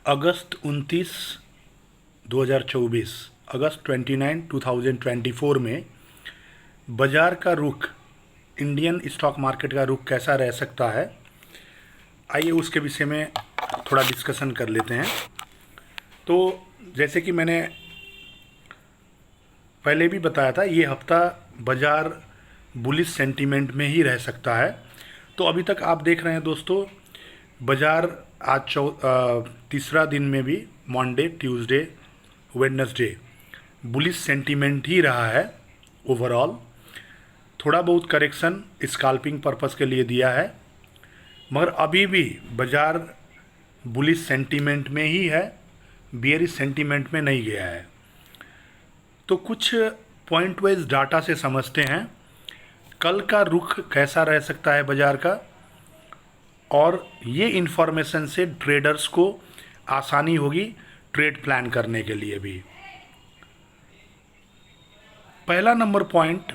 अगस्त 29, 2024, अगस्त 29, 2024 में बाज़ार का रुख, इंडियन स्टॉक मार्केट का रुख कैसा रह सकता है, आइए उसके विषय में थोड़ा डिस्कशन कर लेते हैं। तो जैसे कि मैंने पहले भी बताया था, ये हफ्ता बाज़ार बुलिश सेंटीमेंट में ही रह सकता है। तो अभी तक आप देख रहे हैं दोस्तों, बाज़ार आज तीसरा दिन में भी Monday, Tuesday, Wednesday bullish sentiment ही रहा है। ओवरऑल थोड़ा बहुत करेक्शन स्कैल्पिंग पर्पस के लिए दिया है, मगर अभी भी बाज़ार बुलिश सेंटीमेंट में ही है, बियरिश सेंटीमेंट में नहीं गया है। तो कुछ पॉइंट वाइज डाटा से समझते हैं कल का रुख कैसा रह सकता है बाज़ार का, और ये इन्फॉर्मेशन से ट्रेडर्स को आसानी होगी ट्रेड प्लान करने के लिए भी। पहला नंबर पॉइंट,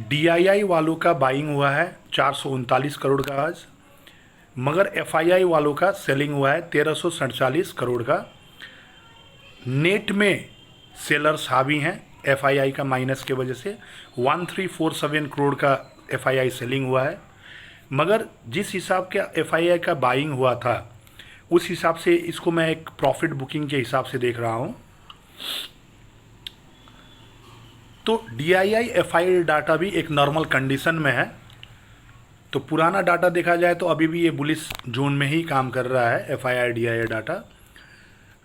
डीआईआई वालों का बाइंग हुआ है 439 करोड़ का आज, मगर एफआईआई वालों का सेलिंग हुआ है 1347 करोड़ का। नेट में सेलर्स हावी हैं एफआईआई का माइनस के वजह से, 1347 करोड़ का एफआईआई सेलिंग हुआ है। मगर जिस हिसाब का एफआईआई का बाइंग हुआ था उस हिसाब से इसको मैं एक प्रॉफिट बुकिंग के हिसाब से देख रहा हूँ। तो डीआईआई एफआईआई डाटा भी एक नॉर्मल कंडीशन में है। तो पुराना डाटा देखा जाए तो अभी भी ये बुलिश जोन में ही काम कर रहा है एफआईआई डीआईआई डाटा।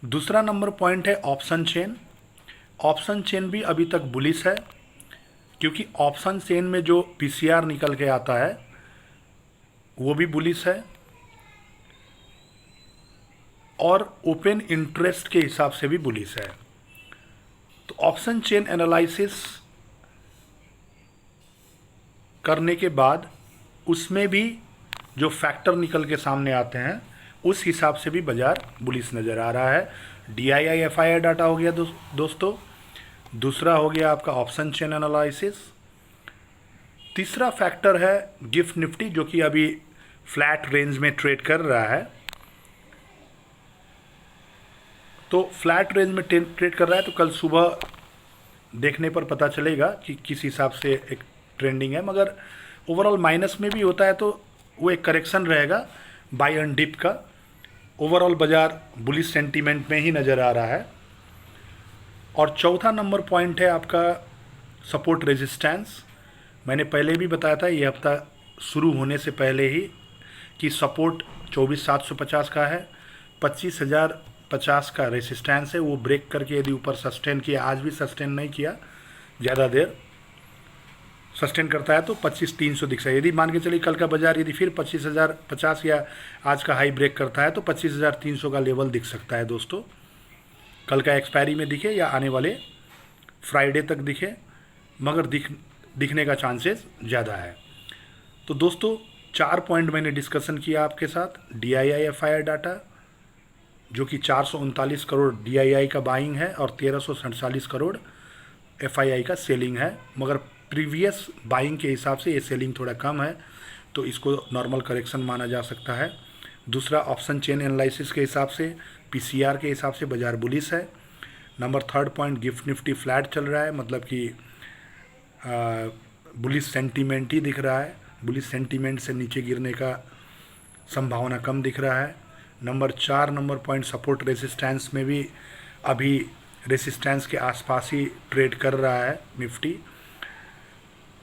दूसरा नंबर पॉइंट है ऑप्शन चेन। ऑप्शन चेन भी अभी तक बुलिश है, क्योंकि ऑप्शन चेन में जो पीसीआर निकल के आता है वो भी बुलिश है, और ओपन इंटरेस्ट के हिसाब से भी बुलिश है। तो ऑप्शन चेन एनालिसिस करने के बाद उसमें भी जो फैक्टर निकल के सामने आते हैं उस हिसाब से भी बाज़ार बुलिश नज़र आ रहा है। डीआईआई एफआईआई डाटा हो गया दोस्तों, दूसरा हो गया आपका ऑप्शन चेन एनालिसिस। तीसरा फैक्टर है गिफ्ट निफ्टी, जो कि अभी फ्लैट रेंज में ट्रेड कर रहा है। तो फ्लैट रेंज में ट्रेड कर रहा है, तो कल सुबह देखने पर पता चलेगा कि किस हिसाब से एक ट्रेंडिंग है। मगर ओवरऑल माइनस में भी होता है तो वो एक करेक्शन रहेगा बाय एंड डिप का। ओवरऑल बाज़ार बुलिश सेंटीमेंट में ही नज़र आ रहा है। और चौथा नंबर पॉइंट है आपका सपोर्ट रेजिस्टेंस। मैंने पहले भी बताया था ये हफ्ता शुरू होने से पहले ही कि सपोर्ट 24,750 का है, 25,050 का रेजिस्टेंस है। वो ब्रेक करके यदि ऊपर सस्टेन किया, आज भी सस्टेन नहीं किया, ज़्यादा देर सस्टेन करता है तो 25,300 दिख सकता है। यदि मान के चलिए कल का बाज़ार यदि फिर 25,050 या आज का हाई ब्रेक करता है तो 25,300 का लेवल दिख सकता है दोस्तों। कल का एक्सपायरी में दिखे या आने वाले फ्राइडे तक दिखे, मगर दिखने का चांसेस ज़्यादा है। तो दोस्तों 4 पॉइंट मैंने डिस्कशन किया आपके साथ। डीआईआई एफआईआई डाटा जो कि 439 करोड़ डीआईआई का बाइंग है और 1347 करोड़ एफआईआई का सेलिंग है, मगर प्रीवियस बाइंग के हिसाब से ये सेलिंग थोड़ा कम है, तो इसको नॉर्मल करेक्शन माना जा सकता है। दूसरा ऑप्शन चेन एनालिसिस के हिसाब से, पीसीआर के हिसाब से बाज़ार बुलिश है। Number third point, gift Nifty flat चल रहा है, मतलब कि बुलिश सेंटीमेंट ही दिख रहा है, बुलिश सेंटीमेंट से नीचे गिरने का संभावना कम दिख रहा है। Number 4 number point, support resistance में भी अभी रेजिस्टेंस के आसपास ही ट्रेड कर रहा है निफ्टी।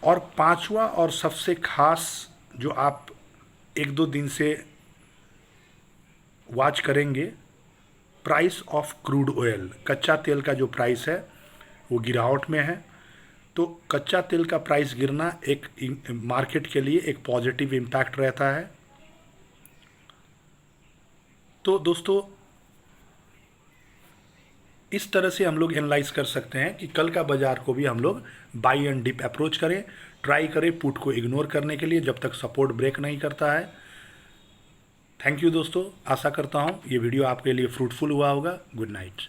और पांचवा और सबसे खास जो आप 1-2 दिन से वॉच करेंगे, प्राइस ऑफ क्रूड ऑयल, कच्चा तेल का जो प्राइस है वो गिरावट में है। तो कच्चा तेल का प्राइस गिरना एक मार्केट के लिए एक पॉजिटिव इम्पैक्ट रहता है। तो दोस्तों इस तरह से हम लोग एनालाइज कर सकते हैं कि कल का बाज़ार को भी हम लोग बाई एंड डिप अप्रोच करें, ट्राई करें पुट को इग्नोर करने के लिए जब तक सपोर्ट ब्रेक नहीं करता है। थैंक यू दोस्तों, आशा करता हूँ ये वीडियो आपके लिए फ्रूटफुल हुआ होगा। Good night.